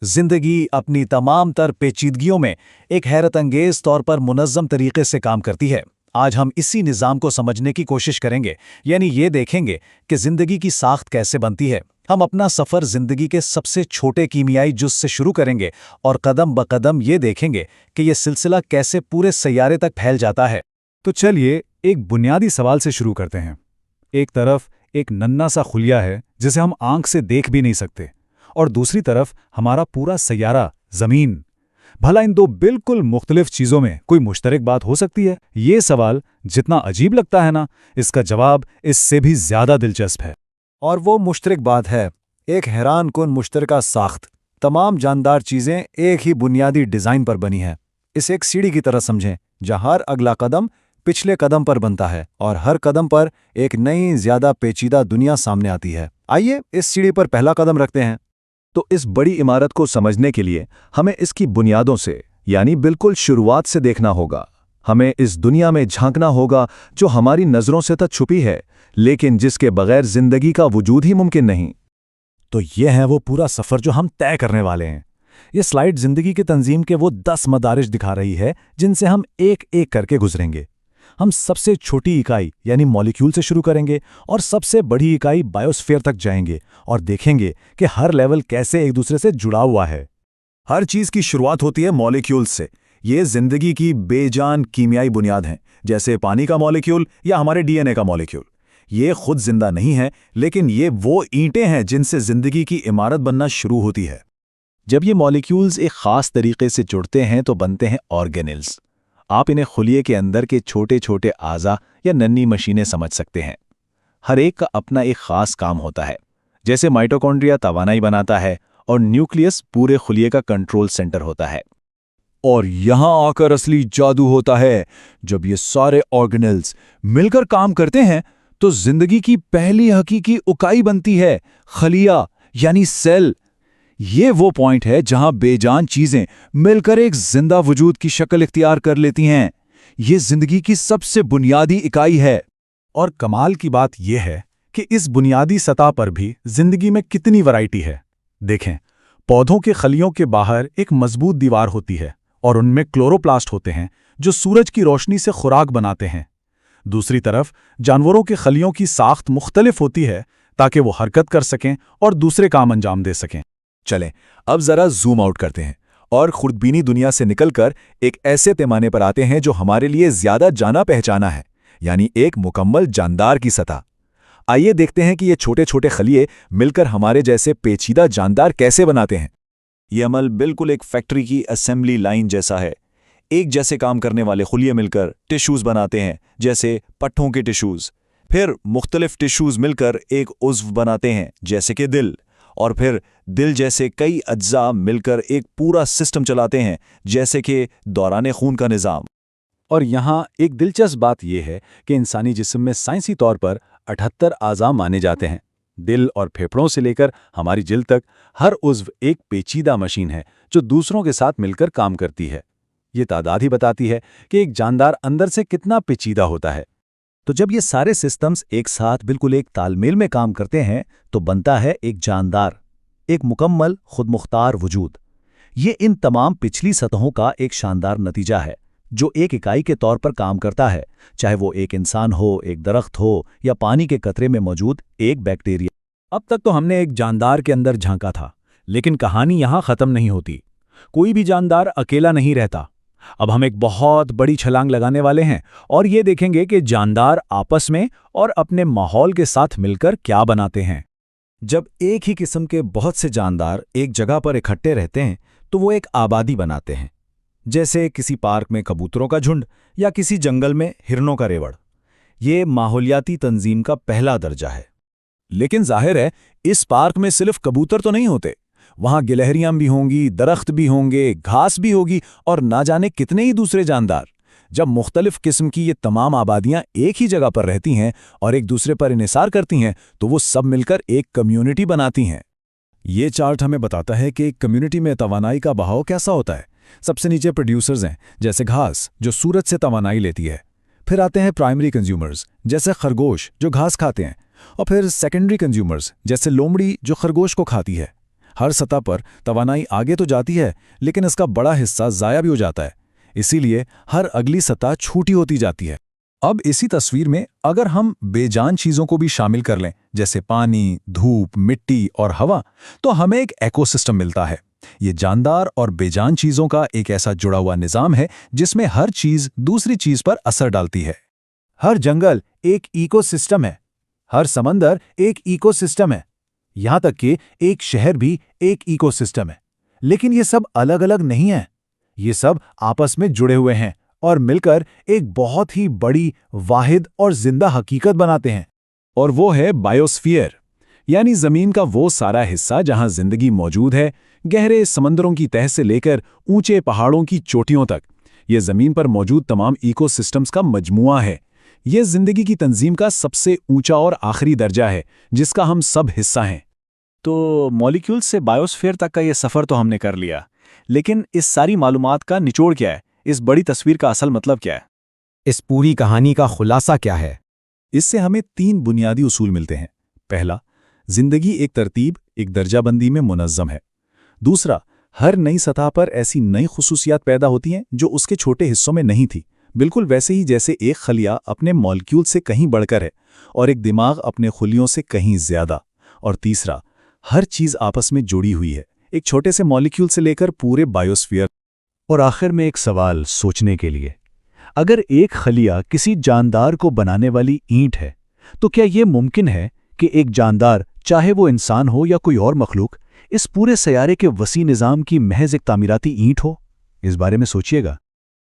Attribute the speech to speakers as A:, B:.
A: जिंदगी अपनी तमाम तर पेचीदगियों में एक हैरत अंगेज तौर पर मुनज़्ज़म तरीके से काम करती है। आज हम इसी निज़ाम को समझने की कोशिश करेंगे, यानी ये देखेंगे कि ज़िंदगी की साख्त कैसे बनती है। हम अपना सफ़र ज़िंदगी के सबसे छोटे कीमियाई जुज़ से शुरू करेंगे और कदम ब कदम ये देखेंगे कि ये सिलसिला कैसे पूरे सैयारे तक फैल जाता है।
B: तो चलिए एक बुनियादी सवाल से शुरू करते हैं। एक तरफ एक नन्हा सा खुलिया है जिसे हम आंख से देख भी नहीं सकते, और दूसरी तरफ हमारा पूरा सैयारा ज़मीन। भला इन दो बिल्कुल मुख्तलिफ चीज़ों में कोई मुश्तरक बात हो सकती है? ये सवाल जितना अजीब लगता है ना, इसका जवाब इससे भी ज़्यादा दिलचस्प है।
A: और वो मुश्तरक बात है एक हैरान कुन मुश्तरका साख्त। तमाम जानदार चीज़ें एक ही बुनियादी डिज़ाइन पर बनी है। इसे एक सीढ़ी की तरह समझें, जहाँ हर अगला कदम पिछले कदम पर बनता है और हर कदम पर एक नई ज़्यादा पेचीदा दुनिया सामने आती है। आइए इस सीढ़ी पर पहला कदम रखते हैं।
C: तो इस बड़ी इमारत को समझने के लिए हमें इसकी बुनियादों से, यानी बिल्कुल शुरुआत से देखना होगा। हमें इस दुनिया में झांकना होगा जो हमारी नज़रों से तो छुपी है, लेकिन जिसके बगैर जिंदगी का वजूद ही मुमकिन नहीं।
B: तो ये है वो पूरा सफ़र जो हम तय करने वाले हैं। ये स्लाइड ज़िंदगी के तंजीम के वो 10 मदारिज दिखा रही है जिनसे हम एक एक करके गुजरेंगे। हम सबसे छोटी इकाई यानी मॉलिक्यूल से शुरू करेंगे और सबसे बड़ी इकाई बायोस्फीयर तक जाएंगे और देखेंगे कि हर लेवल कैसे एक दूसरे से जुड़ा हुआ है।
C: हर चीज़ की शुरुआत होती है मॉलिक्यूल से। ये जिंदगी की बेजान कीमियाई बुनियाद हैं, जैसे पानी का मॉलिक्यूल या हमारे डीएनए का मॉलिक्यूल। ये खुद जिंदा नहीं है, लेकिन ये वो ईंटें हैं जिनसे जिंदगी की इमारत बनना शुरू होती है।
A: जब ये मॉलिक्यूल्स एक ख़ास तरीके से जुड़ते हैं तो बनते हैं ऑर्गेनेल्स। आप इन्हें खुलिये के अंदर के छोटे छोटे आज़ा या नन्ही मशीनें समझ सकते हैं। हर एक का अपना एक ख़ास काम होता है। जैसे माइटोकॉन्ड्रिया तवानाई बनाता है और न्यूक्लियस पूरे खुलिये का कंट्रोल सेंटर होता है।
C: और यहां आकर असली जादू होता है। जब ये सारे ऑर्गेनेल्स मिलकर काम करते हैं तो जिंदगी की पहली हकीकी इकाई बनती है, खलिया यानी सेल। ये वो पॉइंट है जहां बेजान चीजें मिलकर एक जिंदा वजूद की शक्ल इख्तियार कर लेती हैं। ये जिंदगी की सबसे बुनियादी इकाई है।
B: और कमाल की बात यह है कि इस बुनियादी सतह पर भी जिंदगी में कितनी वैरायटी है। देखें, पौधों के खलियों के बाहर एक मजबूत दीवार होती है और उनमें क्लोरोप्लास्ट होते हैं जो सूरज की रोशनी से खुराक बनाते हैं। दूसरी तरफ जानवरों के खलियों की साख्त मुख्तलिफ होती है ताकि वो हरकत कर सकें और दूसरे काम अंजाम दे सकें।
C: चलें अब जरा जूम आउट करते हैं और खुर्दबीनी दुनिया से निकलकर एक ऐसे पैमाने पर आते हैं जो हमारे लिए ज्यादा जाना पहचाना है, यानी एक मुकम्मल जानदार की सतह। आइए देखते हैं कि ये छोटे छोटे खलिए मिलकर हमारे जैसे पेचीदा जानदार कैसे बनाते हैं। ये अमल बिल्कुल एक फैक्ट्री की असेंबली लाइन जैसा है। एक जैसे काम करने वाले खुलिए मिलकर टिश्यूज बनाते हैं, जैसे पट्ठों के टिश्यूज। फिर मुख्तलिफ टिश्यूज मिलकर एक उज़्व बनाते हैं, जैसे कि दिल। और फिर दिल जैसे कई अज्जा मिलकर एक पूरा सिस्टम चलाते हैं, जैसे कि दौरान खून का निज़ाम।
A: और यहाँ एक दिलचस्प बात यह है कि इंसानी जिस्म में साइंसी तौर पर 78 आज़ा माने जाते हैं। दिल और फेफड़ों से लेकर हमारी जिल्द तक हर उज़्व एक पेचीदा मशीन है जो दूसरों के साथ मिलकर काम करती है। ये तादाद ही बताती है कि एक जानदार अंदर से कितना पेचीदा होता है। तो जब ये सारे सिस्टम्स एक साथ बिल्कुल एक तालमेल में काम करते हैं तो बनता है एक जानदार, एक मुकम्मल खुदमुख्तार वजूद। ये इन तमाम पिछली सतहों का एक शानदार नतीजा है जो एक इकाई के तौर पर काम करता है, चाहे वो एक इंसान हो, एक दरख्त हो या पानी के कतरे में मौजूद एक बैक्टीरिया।
B: अब तक तो हमने एक जानदार के अंदर झांका था, लेकिन कहानी यहां खत्म नहीं होती। कोई भी जानदार अकेला नहीं रहता। अब हम एक बहुत बड़ी छलांग लगाने वाले हैं और ये देखेंगे कि जानदार आपस में और अपने माहौल के साथ मिलकर क्या बनाते हैं।
A: जब एक ही किस्म के बहुत से जानदार एक जगह पर इकट्ठे रहते हैं तो वो एक आबादी बनाते हैं, जैसे किसी पार्क में कबूतरों का झुंड या किसी जंगल में हिरनों का रेवड़। ये माहौलियाती तंजीम का पहला दर्जा है।
C: लेकिन जाहिर है इस पार्क में सिर्फ कबूतर तो नहीं होते। वहां गिलहरियां भी होंगी, दरख्त भी होंगे, घास भी होगी और ना जाने कितने ही दूसरे जानदार। जब मुख्तलिफ किस्म की ये तमाम आबादियां एक ही जगह पर रहती हैं और एक दूसरे पर इन्हिसार करती हैं तो वो सब मिलकर एक कम्युनिटी बनाती हैं।
B: ये चार्ट हमें बताता है कि एक कम्युनिटी में तवानाई का बहाव कैसा होता है। सबसे नीचे प्रोड्यूसर्स हैं, जैसे घास जो सूरज से तवानाई लेती है। फिर आते हैं प्राइमरी कंज्यूमर्स, जैसे खरगोश जो घास खाते हैं। और फिर सेकेंडरी कंज्यूमर्स, जैसे लोमड़ी जो खरगोश को खाती है।
C: हर सतह पर तवानाई आगे तो जाती है, लेकिन इसका बड़ा हिस्सा ज़ाया भी हो जाता है। इसीलिए हर अगली सतह छोटी होती जाती है।
A: अब इसी तस्वीर में अगर हम बेजान चीज़ों को भी शामिल कर लें, जैसे पानी, धूप, मिट्टी और हवा, तो हमें एक इकोसिस्टम मिलता है। ये जानदार और बेजान चीज़ों का एक ऐसा जुड़ा हुआ निज़ाम है जिसमें हर चीज़ दूसरी चीज़ पर असर डालती है।
B: हर जंगल एक इकोसिस्टम है, हर समंदर एक इकोसिस्टम है, यहाँ तक कि एक शहर भी एक इकोसिस्टम है। लेकिन ये सब अलग अलग नहीं है, ये सब आपस में जुड़े हुए हैं और मिलकर एक बहुत ही बड़ी, वाहिद और जिंदा हकीकत बनाते हैं।
A: और वो है बायोस्फीयर, यानी ज़मीन का वो सारा हिस्सा जहां जिंदगी मौजूद है, गहरे समंदरों की तह से लेकर ऊंचे पहाड़ों की चोटियों तक। ये ज़मीन पर मौजूद तमाम इकोसिस्टम्स का मजमुआ है। ये जिंदगी की तंजीम का सबसे ऊंचा और आखिरी दर्जा है, जिसका हम सब हिस्सा हैं।
D: तो मॉलिक्यूल्स से बायोस्फीयर तक का ये सफ़र तो हमने कर लिया, लेकिन इस सारी मालूमात का निचोड़ क्या है? इस बड़ी तस्वीर का असल मतलब क्या है?
B: इस पूरी कहानी का खुलासा क्या है?
A: इससे हमें 3 बुनियादी उसूल मिलते हैं। पहला, जिंदगी एक तरतीब, एक दर्जाबंदी में मुनज़्ज़म है। दूसरा, हर नई सतह पर ऐसी नई खुसूसियात पैदा होती हैं जो उसके छोटे हिस्सों में नहीं थी, बिल्कुल वैसे ही जैसे एक खलिया अपने मॉलिक्यूल से कहीं बढ़कर है और एक दिमाग अपने खुलियों से कहीं ज़्यादा। और तीसरा, हर चीज़ आपस में जुड़ी हुई है, एक छोटे से मॉलिक्यूल से लेकर पूरे बायोस्फीयर।
B: और आखिर में एक सवाल सोचने के लिए, अगर एक खलिया किसी जानदार को बनाने वाली ईंट है, तो क्या यह मुमकिन है कि एक जानदार, चाहे वो इंसान हो या कोई और मखलूक, इस पूरे सयारे के वसी निज़ाम की महज एक तामीराती ईंट हो? इस बारे में सोचिएगा।